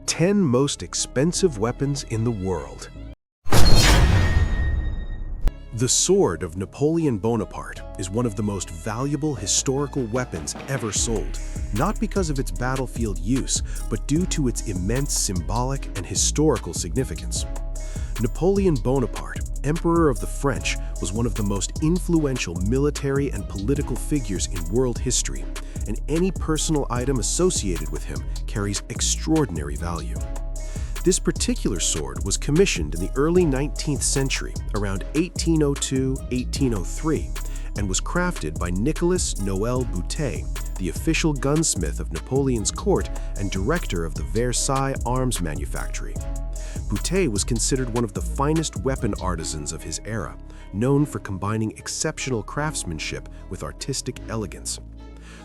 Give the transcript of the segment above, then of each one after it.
10 most expensive weapons in the world. The sword of Napoleon Bonaparte is one of the most valuable historical weapons ever sold, not because of its battlefield use, but due to its immense symbolic and historical significance. Napoleon Bonaparte, Emperor of the French, was one of the most influential military and political figures in world history, and any personal item associated with him carries extraordinary value. This particular sword was commissioned in the early 19th century, around 1802-1803, and was crafted by Nicolas Noël Boutet, the official gunsmith of Napoleon's court and director of the Versailles arms manufactory. Boutet was considered one of the finest weapon artisans of his era, known for combining exceptional craftsmanship with artistic elegance.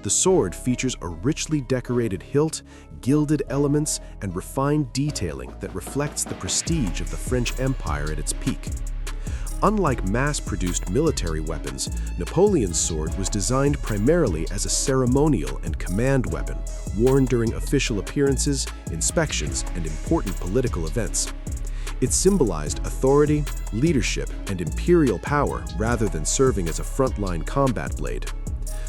The sword features a richly decorated hilt, gilded elements, and refined detailing that reflects the prestige of the French Empire at its peak. Unlike mass-produced military weapons, Napoleon's sword was designed primarily as a ceremonial and command weapon, worn during official appearances, inspections, and important political events. It symbolized authority, leadership, and imperial power rather than serving as a frontline combat blade.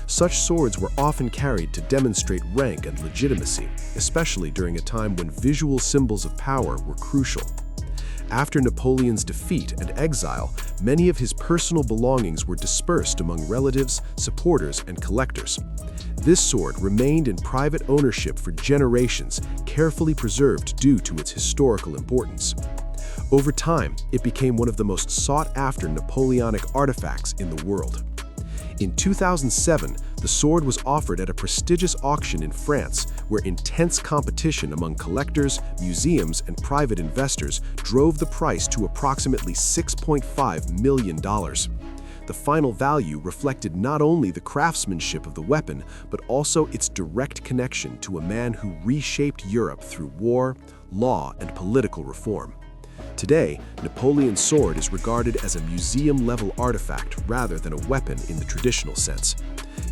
Such swords were often carried to demonstrate rank and legitimacy, especially during a time when visual symbols of power were crucial. After Napoleon's defeat and exile, many of his personal belongings were dispersed among relatives, supporters, and collectors. This sword remained in private ownership for generations, carefully preserved due to its historical importance. Over time, it became one of the most sought-after Napoleonic artifacts in the world. In 2007, the sword was offered at a prestigious auction in France, where intense competition among collectors, museums, and private investors drove the price to approximately $6.5 million. The final value reflected not only the craftsmanship of the weapon, but also its direct connection to a man who reshaped Europe through war, law, and political reform. Today, Napoleon's sword is regarded as a museum-level artifact rather than a weapon in the traditional sense.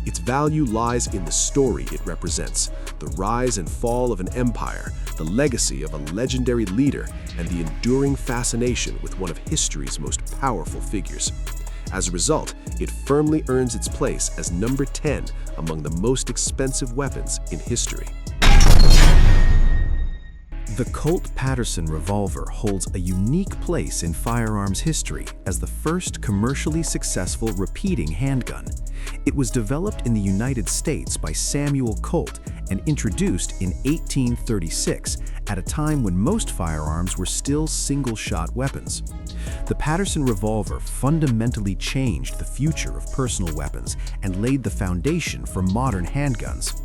Its value lies in the story it represents, the rise and fall of an empire, the legacy of a legendary leader, and the enduring fascination with one of history's most powerful figures. As a result, it firmly earns its place as number 10 among the most expensive weapons in history. The Colt Paterson revolver holds a unique place in firearms history as the first commercially successful repeating handgun. It was developed in the United States by Samuel Colt and introduced in 1836 at a time when most firearms were still single-shot weapons. The Paterson revolver fundamentally changed the future of personal weapons and laid the foundation for modern handguns.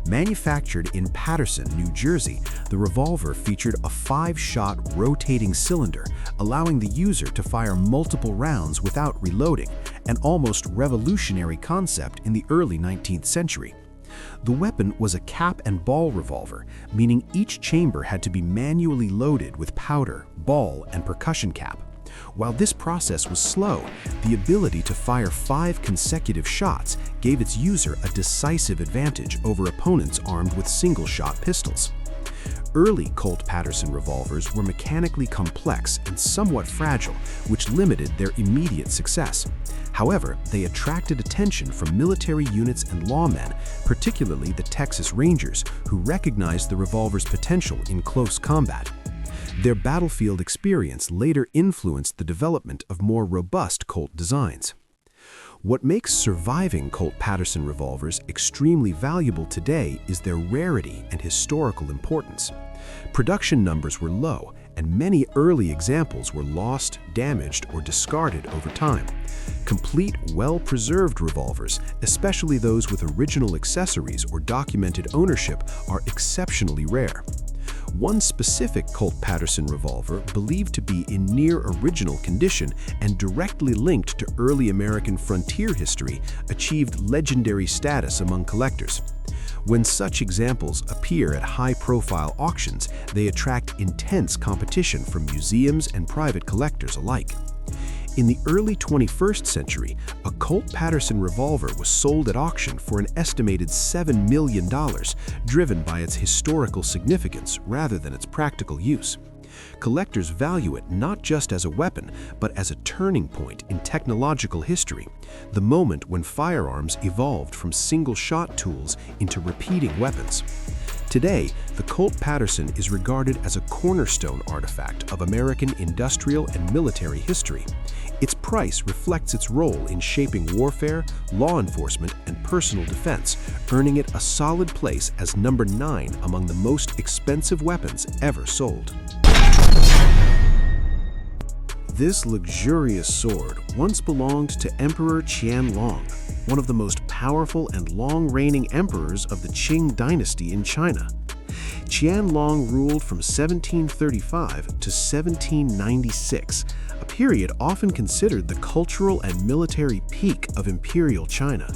Manufactured in Paterson, New Jersey, the revolver featured a 5-shot rotating cylinder, allowing the user to fire multiple rounds without reloading, an almost revolutionary concept in the early 19th century. The weapon was a cap and ball revolver, meaning each chamber had to be manually loaded with powder, ball, and percussion cap. While this process was slow, the ability to fire 5 consecutive shots gave its user a decisive advantage over opponents armed with single-shot pistols. Early Colt Paterson revolvers were mechanically complex and somewhat fragile, which limited their immediate success. However, they attracted attention from military units and lawmen, particularly the Texas Rangers, who recognized the revolver's potential in close combat. Their battlefield experience later influenced the development of more robust Colt designs. What makes surviving Colt Paterson revolvers extremely valuable today is their rarity and historical importance. Production numbers were low, and many early examples were lost, damaged, or discarded over time. Complete, well-preserved revolvers, especially those with original accessories or documented ownership, are exceptionally rare. One specific Colt Paterson revolver, believed to be in near-original condition and directly linked to early American frontier history, achieved legendary status among collectors. When such examples appear at high-profile auctions, they attract intense competition from museums and private collectors alike. In the early 21st century, a Colt Patterson revolver was sold at auction for an estimated $7 million, driven by its historical significance rather than its practical use. Collectors value it not just as a weapon, but as a turning point in technological history, the moment when firearms evolved from single-shot tools into repeating weapons. Today, the Colt Patterson is regarded as a cornerstone artifact of American industrial and military history. Its price reflects its role in shaping warfare, law enforcement, and personal defense, earning it a solid place as number 9 among the most expensive weapons ever sold. This luxurious sword once belonged to Emperor Qianlong, one of the most powerful and long-reigning emperors of the Qing dynasty in China. Qianlong ruled from 1735 to 1796, a period often considered the cultural and military peak of imperial China.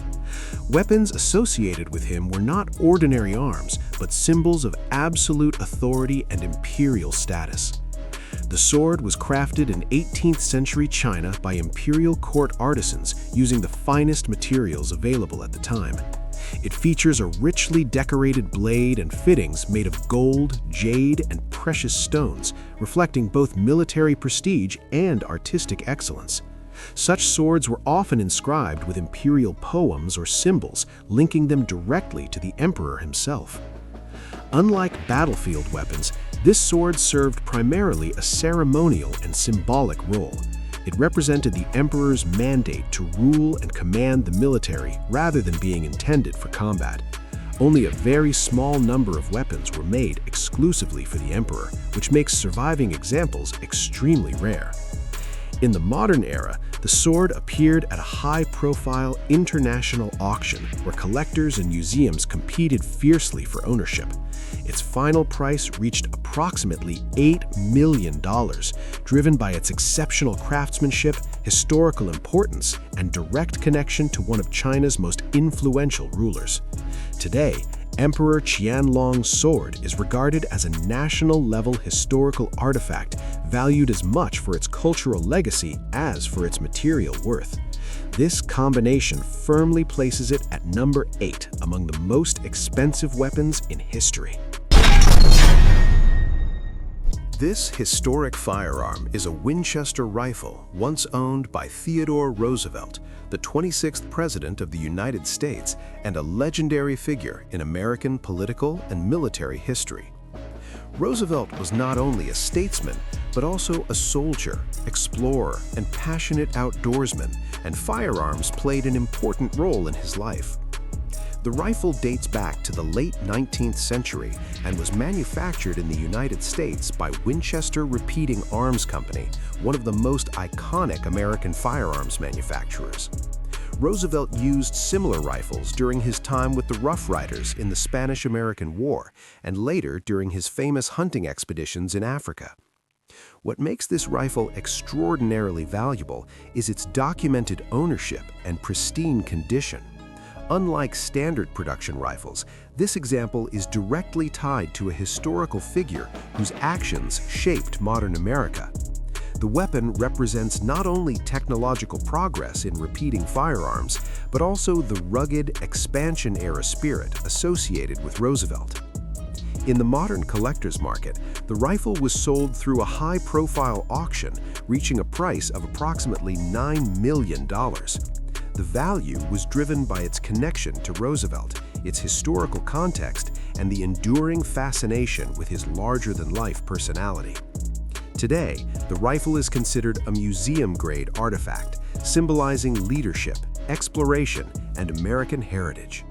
Weapons associated with him were not ordinary arms, but symbols of absolute authority and imperial status. The sword was crafted in 18th century China by imperial court artisans using the finest materials available at the time. It features a richly decorated blade and fittings made of gold, jade, and precious stones, reflecting both military prestige and artistic excellence. Such swords were often inscribed with imperial poems or symbols, linking them directly to the emperor himself. Unlike battlefield weapons, this sword served primarily a ceremonial and symbolic role. It represented the emperor's mandate to rule and command the military rather than being intended for combat. Only a very small number of weapons were made exclusively for the emperor, which makes surviving examples extremely rare. In the modern era, the sword appeared at a high-profile international auction where collectors and museums competed fiercely for ownership. Its final price reached approximately $8 million, driven by its exceptional craftsmanship, historical importance, and direct connection to one of China's most influential rulers. Today, Emperor Qianlong's sword is regarded as a national-level historical artifact valued as much for its cultural legacy as for its material worth. This combination firmly places it at number 8 among the most expensive weapons in history. This historic firearm is a Winchester rifle once owned by Theodore Roosevelt, the 26th President of the United States and a legendary figure in American political and military history. Roosevelt was not only a statesman, but also a soldier, explorer, and passionate outdoorsman, and firearms played an important role in his life. The rifle dates back to the late 19th century and was manufactured in the United States by Winchester Repeating Arms Company, one of the most iconic American firearms manufacturers. Roosevelt used similar rifles during his time with the Rough Riders in the Spanish-American War and later during his famous hunting expeditions in Africa. What makes this rifle extraordinarily valuable is its documented ownership and pristine condition. Unlike standard production rifles, this example is directly tied to a historical figure whose actions shaped modern America. The weapon represents not only technological progress in repeating firearms, but also the rugged, expansion-era spirit associated with Roosevelt. In the modern collector's market, the rifle was sold through a high-profile auction, reaching a price of approximately $9 million. The value was driven by its connection to Roosevelt, its historical context, and the enduring fascination with his larger-than-life personality. Today, the rifle is considered a museum-grade artifact, symbolizing leadership, exploration, and American heritage.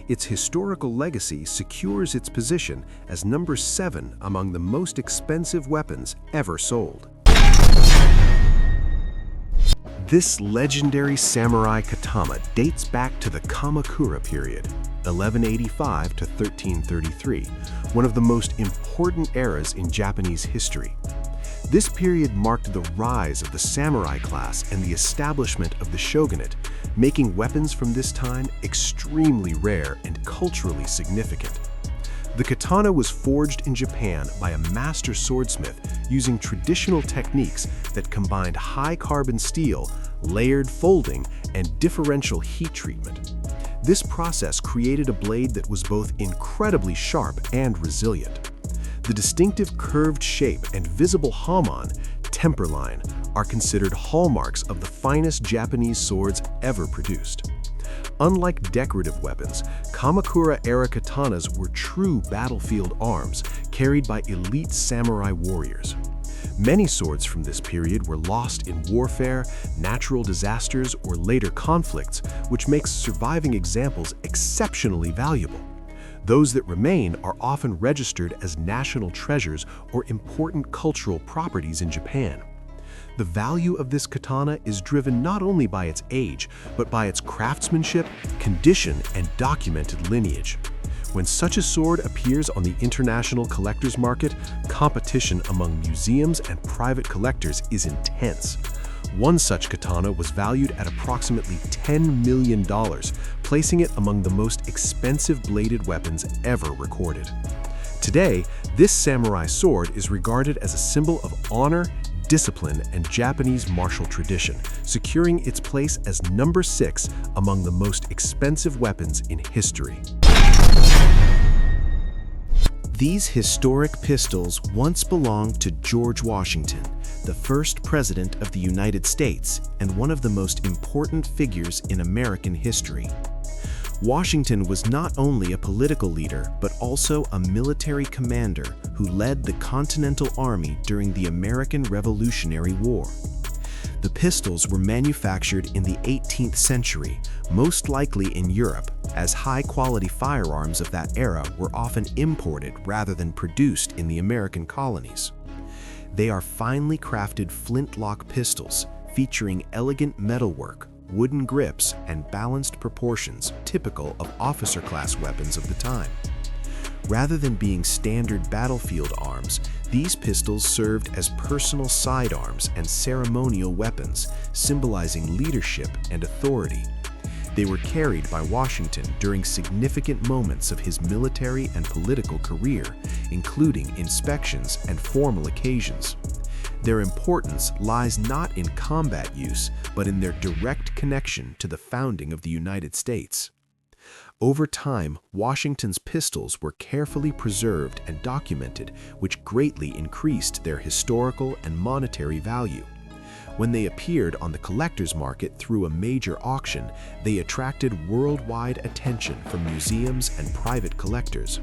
Its historical legacy secures its position as number 7 among the most expensive weapons ever sold. This legendary samurai katana dates back to the Kamakura period, 1185 to 1333, one of the most important eras in Japanese history. This period marked the rise of the samurai class and the establishment of the shogunate, making weapons from this time extremely rare and culturally significant. The katana was forged in Japan by a master swordsmith using traditional techniques that combined high-carbon steel, layered folding, and differential heat treatment. This process created a blade that was both incredibly sharp and resilient. The distinctive curved shape and visible hamon, temper line, are considered hallmarks of the finest Japanese swords ever produced. Unlike decorative weapons, Kamakura-era katanas were true battlefield arms carried by elite samurai warriors. Many swords from this period were lost in warfare, natural disasters, or later conflicts, which makes surviving examples exceptionally valuable. Those that remain are often registered as national treasures or important cultural properties in Japan. The value of this katana is driven not only by its age, but by its craftsmanship, condition, and documented lineage. When such a sword appears on the international collector's market, competition among museums and private collectors is intense. One such katana was valued at approximately $10 million, placing it among the most expensive bladed weapons ever recorded. Today, this samurai sword is regarded as a symbol of honor, discipline, and Japanese martial tradition, securing its place as number 6 among the most expensive weapons in history. These historic pistols once belonged to George Washington, the first president of the United States and one of the most important figures in American history. Washington was not only a political leader, but also a military commander who led the Continental Army during the American Revolutionary War. The pistols were manufactured in the 18th century, most likely in Europe, as high-quality firearms of that era were often imported rather than produced in the American colonies. They are finely crafted flintlock pistols featuring elegant metalwork, wooden grips, and balanced proportions typical of officer-class weapons of the time. Rather than being standard battlefield arms, these pistols served as personal sidearms and ceremonial weapons, symbolizing leadership and authority. They were carried by Washington during significant moments of his military and political career, including inspections and formal occasions. Their importance lies not in combat use, but in their direct connection to the founding of the United States. Over time, Washington's pistols were carefully preserved and documented, which greatly increased their historical and monetary value. When they appeared on the collector's market through a major auction, they attracted worldwide attention from museums and private collectors.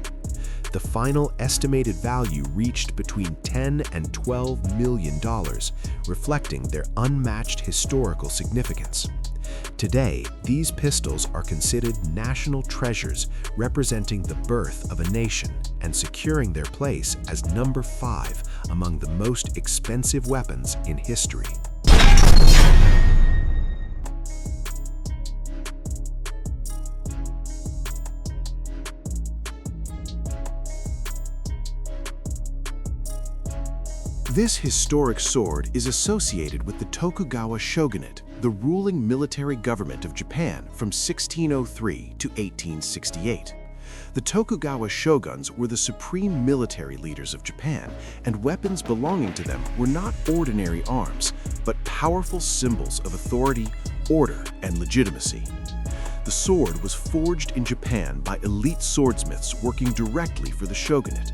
The final estimated value reached between $10 and $12 million, reflecting their unmatched historical significance. Today, these pistols are considered national treasures representing the birth of a nation and securing their place as number 5 among the most expensive weapons in history. This historic sword is associated with the Tokugawa shogunate, the ruling military government of Japan from 1603 to 1868. The Tokugawa shoguns were the supreme military leaders of Japan, and weapons belonging to them were not ordinary arms, but powerful symbols of authority, order, and legitimacy. The sword was forged in Japan by elite swordsmiths working directly for the shogunate.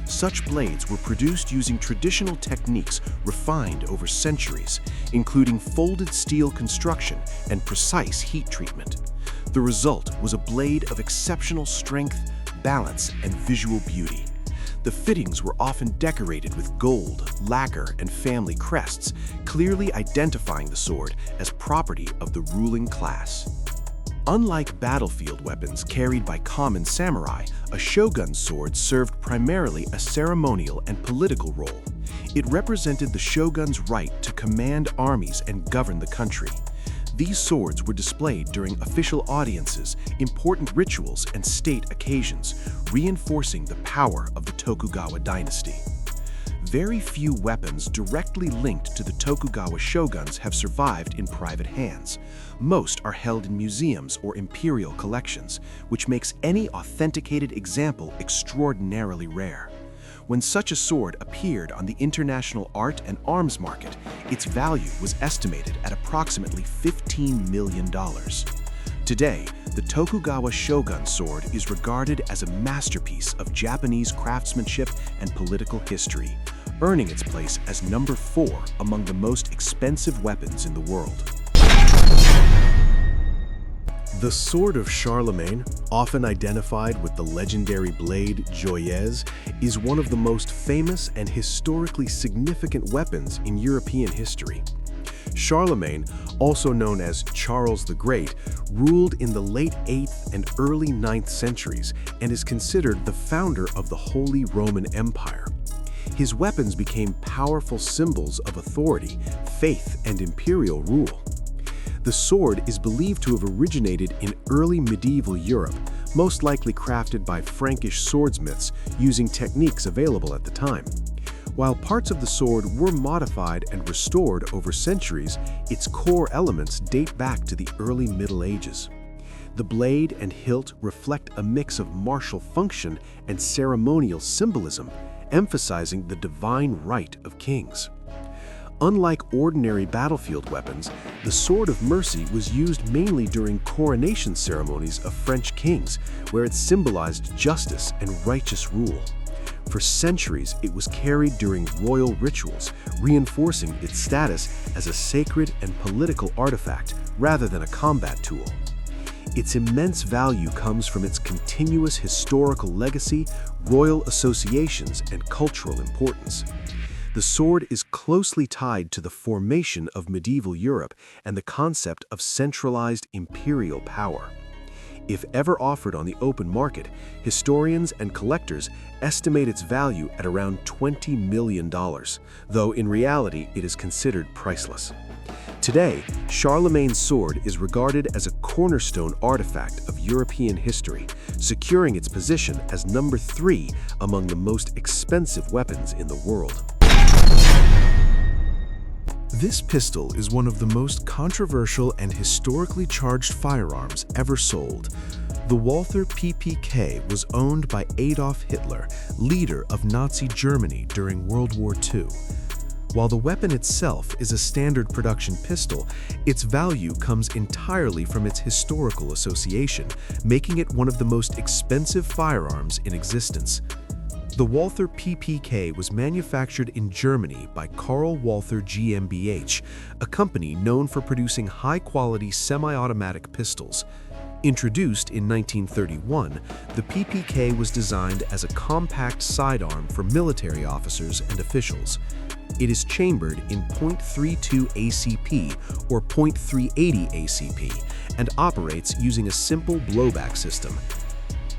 Such blades were produced using traditional techniques refined over centuries, including folded steel construction and precise heat treatment. The result was a blade of exceptional strength, balance, and visual beauty. The fittings were often decorated with gold, lacquer, and family crests, clearly identifying the sword as property of the ruling class. Unlike battlefield weapons carried by common samurai, a shogun's sword served primarily a ceremonial and political role. It represented the shogun's right to command armies and govern the country. These swords were displayed during official audiences, important rituals, and state occasions, reinforcing the power of the Tokugawa dynasty. very few weapons directly linked to the Tokugawa shoguns have survived in private hands. Most are held in museums or imperial collections, which makes any authenticated example extraordinarily rare. When such a sword appeared on the international art and arms market, its value was estimated at approximately $15 million. Today, the Tokugawa shogun sword is regarded as a masterpiece of Japanese craftsmanship and political history, earning its place as number 4 among the most expensive weapons in the world. The Sword of Charlemagne, often identified with the legendary blade Joyeuse, is one of the most famous and historically significant weapons in European history. Charlemagne, also known as Charles the Great, ruled in the late 8th and early 9th centuries and is considered the founder of the Holy Roman Empire. His weapons became powerful symbols of authority, faith, and imperial rule. The sword is believed to have originated in early medieval Europe, most likely crafted by Frankish swordsmiths using techniques available at the time. While parts of the sword were modified and restored over centuries, its core elements date back to the early Middle Ages. The blade and hilt reflect a mix of martial function and ceremonial symbolism, emphasizing the divine right of kings. Unlike ordinary battlefield weapons, the Sword of Mercy was used mainly during coronation ceremonies of French kings, where it symbolized justice and righteous rule. For centuries, it was carried during royal rituals, reinforcing its status as a sacred and political artifact rather than a combat tool. Its immense value comes from its continuous historical legacy, royal associations, and cultural importance. The sword is closely tied to the formation of medieval Europe and the concept of centralized imperial power. If ever offered on the open market, historians and collectors estimate its value at around $20 million, though in reality it is considered priceless. Today, Charlemagne's sword is regarded as a cornerstone artifact of European history, securing its position as number 3 among the most expensive weapons in the world. This pistol is one of the most controversial and historically charged firearms ever sold. The Walther PPK was owned by Adolf Hitler, leader of Nazi Germany during World War II. While the weapon itself is a standard production pistol, its value comes entirely from its historical association, making it one of the most expensive firearms in existence. The Walther PPK was manufactured in Germany by Karl Walther GmbH, a company known for producing high-quality semi-automatic pistols. Introduced in 1931, the PPK was designed as a compact sidearm for military officers and officials. It is chambered in .32 ACP or .380 ACP and operates using a simple blowback system.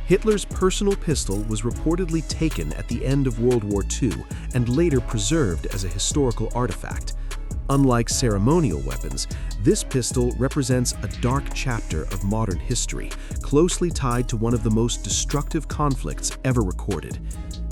Hitler's personal pistol was reportedly taken at the end of World War II and later preserved as a historical artifact. Unlike ceremonial weapons, this pistol represents a dark chapter of modern history, closely tied to one of the most destructive conflicts ever recorded.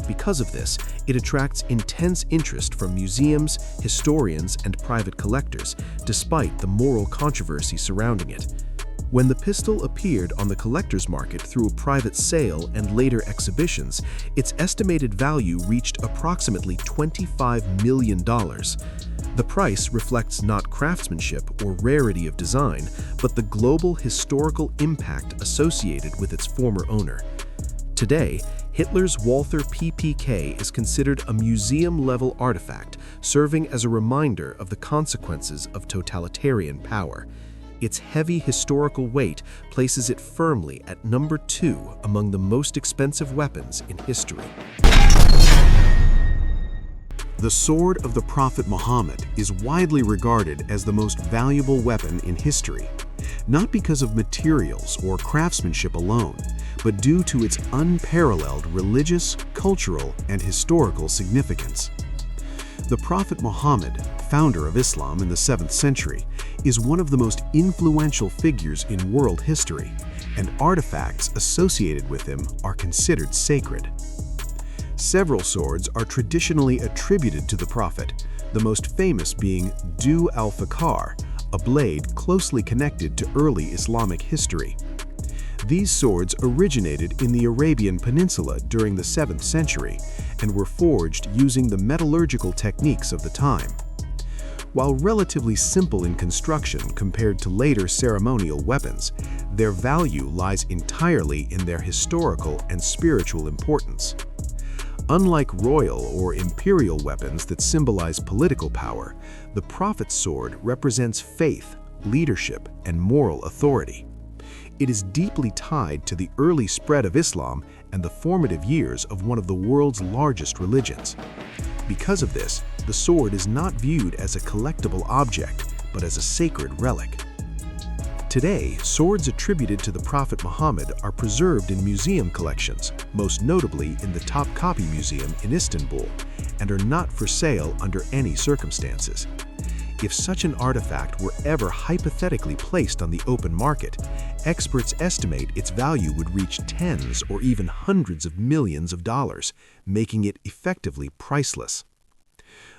Because of this, it attracts intense interest from museums, historians, and private collectors, despite the moral controversy surrounding it. When the pistol appeared on the collector's market through a private sale and later exhibitions, its estimated value reached approximately $25 million. The price reflects not craftsmanship or rarity of design, but the global historical impact associated with its former owner. Today, Hitler's Walther PPK is considered a museum-level artifact, serving as a reminder of the consequences of totalitarian power. Its heavy historical weight places it firmly at number 2 among the most expensive weapons in history. The sword of the Prophet Muhammad is widely regarded as the most valuable weapon in history, not because of materials or craftsmanship alone, but due to its unparalleled religious, cultural, and historical significance. The Prophet Muhammad, founder of Islam in the 7th century, is one of the most influential figures in world history, and artifacts associated with him are considered sacred. Several swords are traditionally attributed to the Prophet, the most famous being Du al-Fakar, a blade closely connected to early Islamic history. These swords originated in the Arabian Peninsula during the 7th century and were forged using the metallurgical techniques of the time. While relatively simple in construction compared to later ceremonial weapons, their value lies entirely in their historical and spiritual importance. Unlike royal or imperial weapons that symbolize political power, the Prophet's sword represents faith, leadership, and moral authority. It is deeply tied to the early spread of Islam and the formative years of one of the world's largest religions. Because of this, the sword is not viewed as a collectible object, but as a sacred relic. Today, swords attributed to the Prophet Muhammad are preserved in museum collections, most notably in the Topkapi Museum in Istanbul, and are not for sale under any circumstances. If such an artifact were ever hypothetically placed on the open market, experts estimate its value would reach tens or even hundreds of millions of dollars, making it effectively priceless.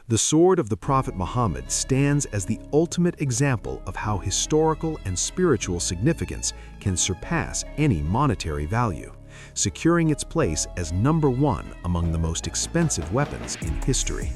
The sword of the Prophet Muhammad stands as the ultimate example of how historical and spiritual significance can surpass any monetary value, securing its place as #1 among the most expensive weapons in history.